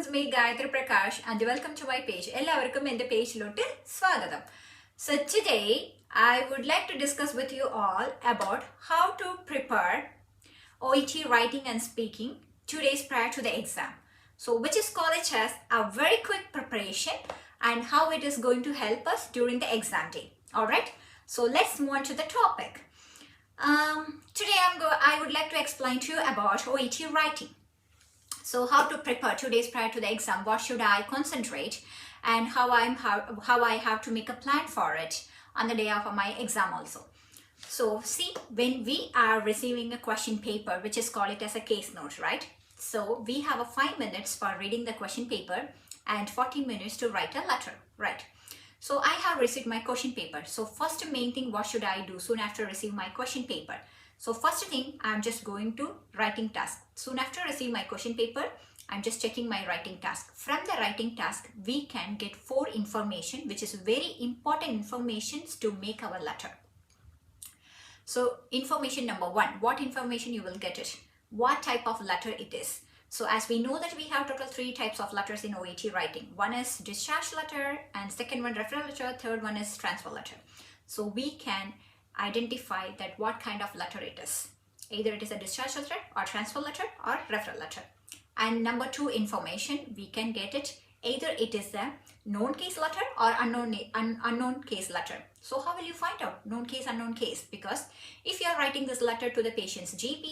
is me Gayatri Prakash and welcome to my page. എല്ലാവർക്കും എൻ്റെ പേജിലോട്ട് സ്വാഗതം. So today I would like to discuss with you all about how to prepare OET writing and speaking 2 days prior to the exam. So which is called as a very quick preparation and how it is going to help us during the exam day. Alright, so let's move on to the topic. Today I would like to explain to you about OET writing. So how to prepare 2 days prior to the exam, what should I concentrate and how I have to make a plan for it on the day of my exam also. So see, when we are receiving a question paper, which is called it as a case note, right? So we have a 5 minutes for reading the question paper and 40 minutes to write a letter, right? So I have received my question paper. So first main thing, what should I do soon after receiving my question paper? So first thing, I'm just going to writing task. Soon after receiving my question paper, I'm just checking my writing task. From the writing task, we can get 4 information, which is very important informations to make our letter. So information number 1, what information you will get it? What type of letter it is? So as we know that we have total 3 types of letters in OET writing. One is discharge letter and second one referral letter, third one is transfer letter. So we can identify that what kind of letter it is. Either it is a discharge letter or transfer letter or referral letter. And number 2 information, we can get it either it is a known case letter or unknown case letter. So how will you find out known case, unknown case? Because if you are writing this letter to the patient's GP,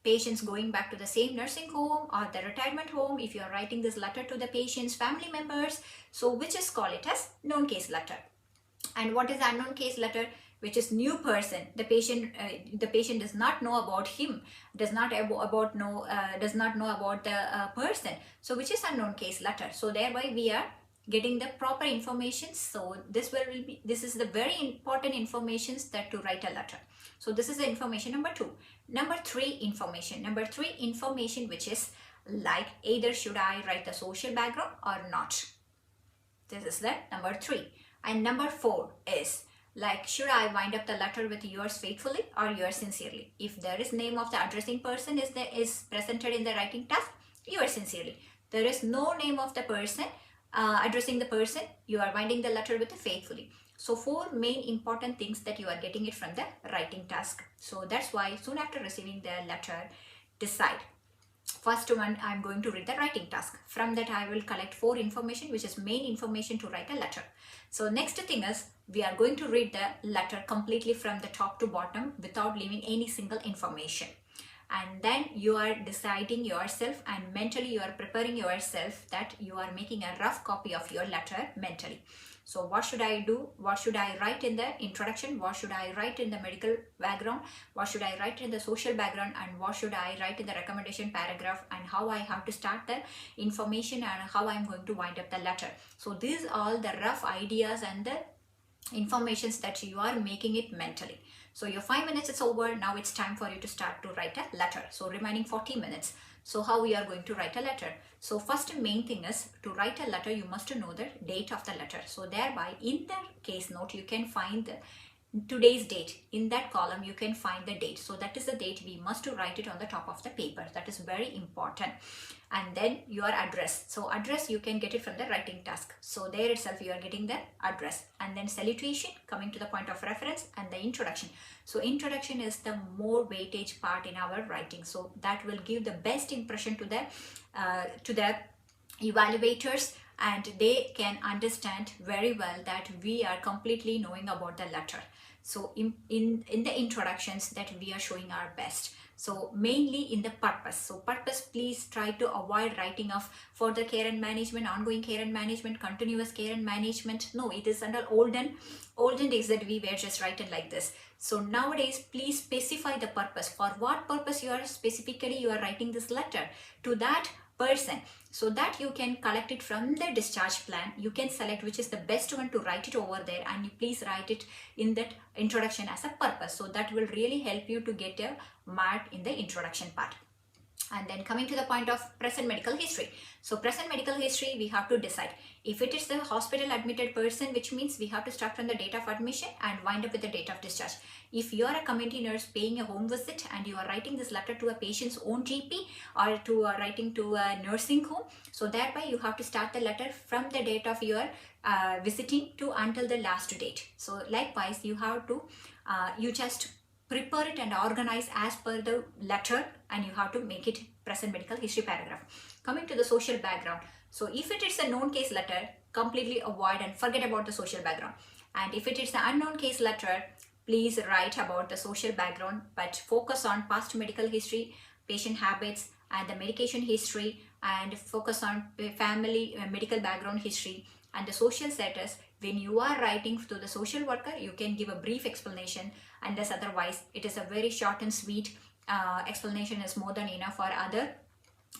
patients going back to the same nursing home or the retirement home, if you are writing this letter to the patient's family members, so which is call it as known case letter. And what is the unknown case letter? Which is new person. The patient does not know about him, does not know about the person. So which is unknown case letter. So thereby we are getting the proper information. So this is the very important informations that to write a letter. So this is the information number 2. Number 3 information. Number 3 information, which is like either should I write the social background or not. This is the number 3. And number 4 is like should I wind up the letter with yours faithfully or yours sincerely. If there is name of the addressing person is presented in the writing task, yours sincerely. There is no name of the person addressing the person, you are winding the letter with faithfully. So 4 main important things that you are getting it from the writing task. So that's why soon after receiving the letter, decide. First one, I'm going to read the writing task. From that I will collect 4 information, which is main information to write a letter. So next thing is we are going to read the letter completely from the top to bottom without leaving any single information. And then you are deciding yourself and mentally you are preparing yourself that you are making a rough copy of your letter mentally. So what should I do? What should I write in the introduction? What should I write in the medical background? What should I write in the social background? And what should I write in the recommendation paragraph? And how I have to start the information and how I'm going to wind up the letter. So these are all the rough ideas and the informations that you are making it mentally. So your 5 minutes is over. Now it's time for you to start to write a letter. So remaining 40 minutes. So how we are going to write a letter? So first main thing is to write a letter, you must know the date of the letter. So thereby in the case note, you can find the today's date. In that column, you can find the date. So that is the date. We must write it on the top of the paper. That is very important. And then your address. So address, you can get it from the writing task. So there itself, you are getting the address. And then salutation, coming to the point of reference, and the introduction. So introduction is the more weightage part in our writing. So that will give the best impression to the evaluators, and they can understand very well that we are completely knowing about the letter. So in the introductions that we are showing our best. So mainly in the purpose. So purpose, please try to avoid writing of further care and management, ongoing care and management, continuous care and management. No, it is under olden days that we were just writing like this. So nowadays, please specify the purpose. For what purpose you are writing this letter to that person, so that you can collect it from the discharge plan. You can select which is the best one to write it over there, and you please write it in that introduction as a purpose. So that will really help you to get a mark in the introduction part. And then coming to the point of present medical history. So present medical history, we have to decide if it is the hospital admitted person, which means we have to start from the date of admission and wind up with the date of discharge. If you are a community nurse paying a home visit and you are writing this letter to a patient's own GP or to writing to a nursing home, so thereby you have to start the letter from the date of your visiting to until the last date. So likewise, you have to you just prepare it and organize as per the letter, and you have to make it present medical history paragraph. Coming to the social background. So if it is a known case letter, completely avoid and forget about the social background. And if it is an unknown case letter, please write about the social background, but focus on past medical history, patient habits, and the medication history, and focus on family medical background history and the social status. When you are writing to the social worker, you can give a brief explanation, unless otherwise it is a very short and sweet explanation is more than enough for other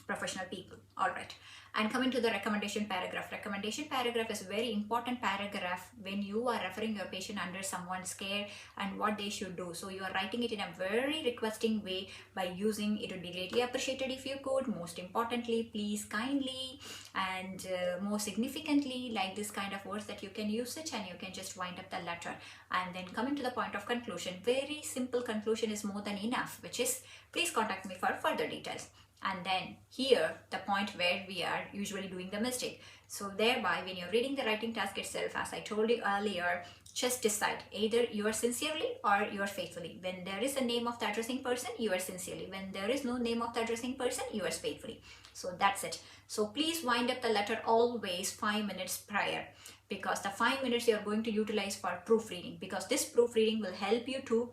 professional people. All right. And coming to the recommendation paragraph. Recommendation paragraph is a very important paragraph when you are referring your patient under someone's care and what they should do. So you are writing it in a very requesting way by using, it would be greatly appreciated if you could. Most importantly, please kindly, and more significantly, like this kind of words that you can use it, and you can just wind up the letter. And then coming to the point of conclusion, very simple conclusion is more than enough, which is, please contact me for further details. And then here, the point where we are usually doing the mistake. So thereby, when you're reading the writing task itself, as I told you earlier, just decide either you are sincerely or you are faithfully. When there is a name of the addressing person, you are sincerely. When there is no name of the addressing person, you are faithfully. So that's it. So please wind up the letter always 5 minutes prior, because the 5 minutes you are going to utilize for proofreading, because this proofreading will help you to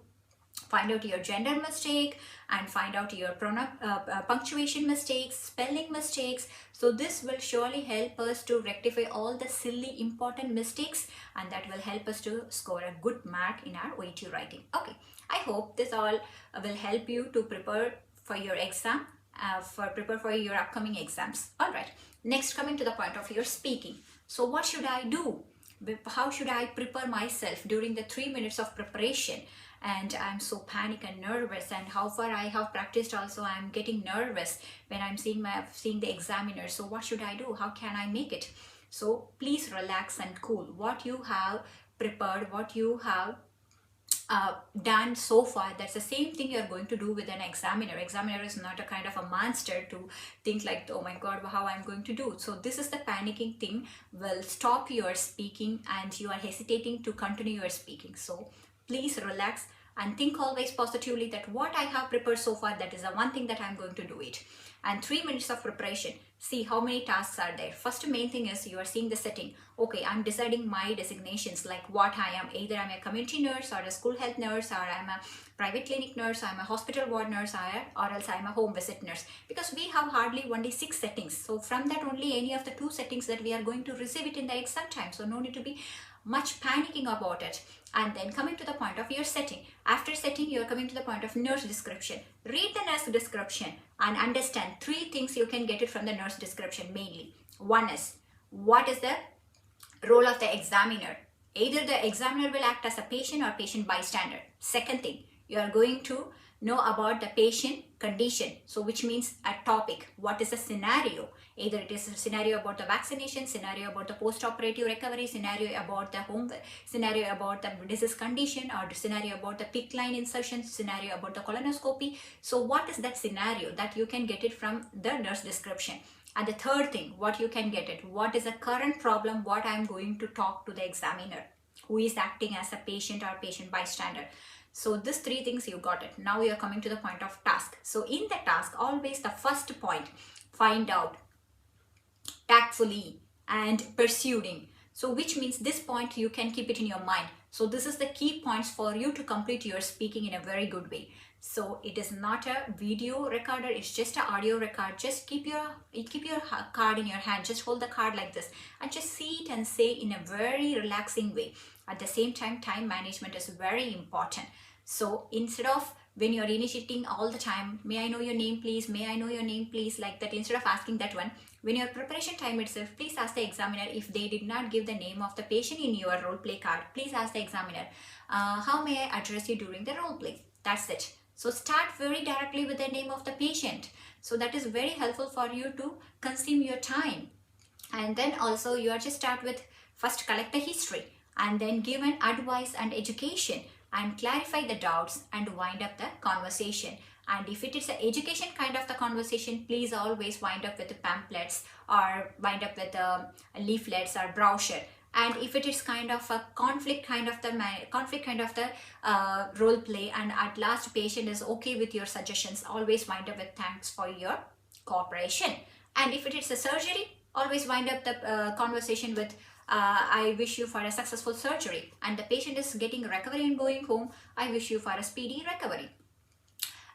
find out your gender mistake and find out your punctuation mistakes, spelling mistakes. So this will surely help us to rectify all the silly important mistakes, and that will help us to score a good mark in our OET writing. Okay, I hope this all will help you to prepare for your exam, prepare for your upcoming exams. All right, next, coming to the point of your speaking. So what should I do? How should I prepare myself during the 3 minutes of preparation? And I'm so panic and nervous, and how far I have practiced also, I'm getting nervous when I'm seeing the examiner. So what should I do? How can I make it? So please relax and cool. What you have prepared, what you have done so far, that's the same thing you're going to do with an examiner. Examiner is not a kind of a monster to think like, oh my god, how I'm going to do. So this is the panicking thing will stop your speaking, and you are hesitating to continue your speaking. So please relax and think always positively that what I have prepared so far, that is the one thing that I'm going to do it. And 3 minutes of preparation, see how many tasks are there. First main thing is you are seeing the setting. Okay, I'm deciding my designations, like what I am. Either I'm a community nurse or a school health nurse, or I'm a private clinic nurse, I'm a hospital ward nurse, or else I'm a home visit nurse. Because we have hardly only 6 settings. So from that, only any of the 2 settings that we are going to receive it in the exam time. So no need to be much panicking about it. And then coming to the point of your setting. After setting, you are coming to the point of nurse description. Read the nurse description and understand 3 things you can get it from the nurse description mainly. One is, what is the role of the examiner? Either the examiner will act as a patient or patient bystander. Second thing, you are going to know about the patient condition. So which means a topic. What is the scenario? Either it is a scenario about the vaccination, scenario about the post-operative recovery, scenario about the home, scenario about the disease condition, or scenario about the PICC line insertion, scenario about the colonoscopy. So what is that scenario? That you can get it from the nurse description. And the third thing, what you can get it, what is the current problem, what I am going to talk to the examiner, who is acting as a patient or patient bystander. So these 3 things you got it. Now you are coming to the point of task. So in the task, always the first point, find out tactfully and pursuing. So which means this point you can keep it in your mind. So this is the key points for you to complete your speaking in a very good way. So it is not a video recorder, it's just an audio record. Just keep your card in your hand, just hold the card like this and just see it and say in a very relaxing way. At the same time, time management is very important. So instead of when you're initiating all the time, may I know your name please, may I know your name please, like that, instead of asking that one, when your preparation time itself, please ask the examiner if they did not give the name of the patient in your role play card. Please ask the examiner, how may I address you during the role play? That's it. So start very directly with the name of the patient. So that is very helpful for you to consume your time. And then also you are just start with first collect the history and then give an advice and education and clarify the doubts and wind up the conversation. And if it is an education kind of the conversation, please always wind up with the pamphlets or wind up with the leaflets or brochure. And if it is kind of a conflict kind of the role play, and at last patient is okay with your suggestions, always wind up with thanks for your cooperation. And if it is a surgery, always wind up the conversation with I wish you for a successful surgery. And the patient is getting recovery and going home, I wish you for a speedy recovery.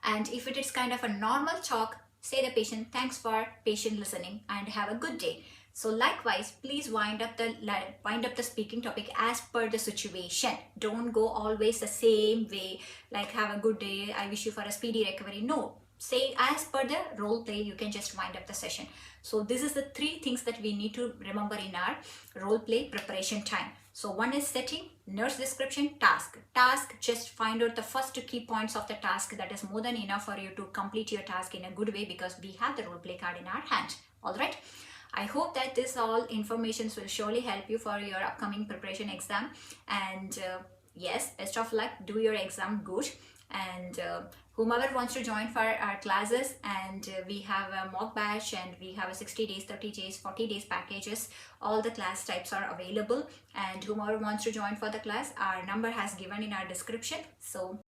And if it is kind of a normal talk, say the patient, thanks for patient listening and have a good day. So likewise, please wind up the speaking topic as per the situation. Don't go always the same way, like have a good day, I wish you for a speedy recovery. No, say as per the role play, you can just wind up the session. So this is the 3 things that we need to remember in our role play preparation time. So one is setting, nurse description, task. Just find out the first key points of the task. That is more than enough for you to complete your task in a good way, because we have the role play card in our hand. All right. I hope that this all information will surely help you for your upcoming preparation exam. And yes, best of luck. Do your exam good. And whomever wants to join for our classes, and we have a mock batch, and we have a 60 days, 30 days, 40 days packages. All the class types are available, and whomever wants to join for the class, our number has given in our description. So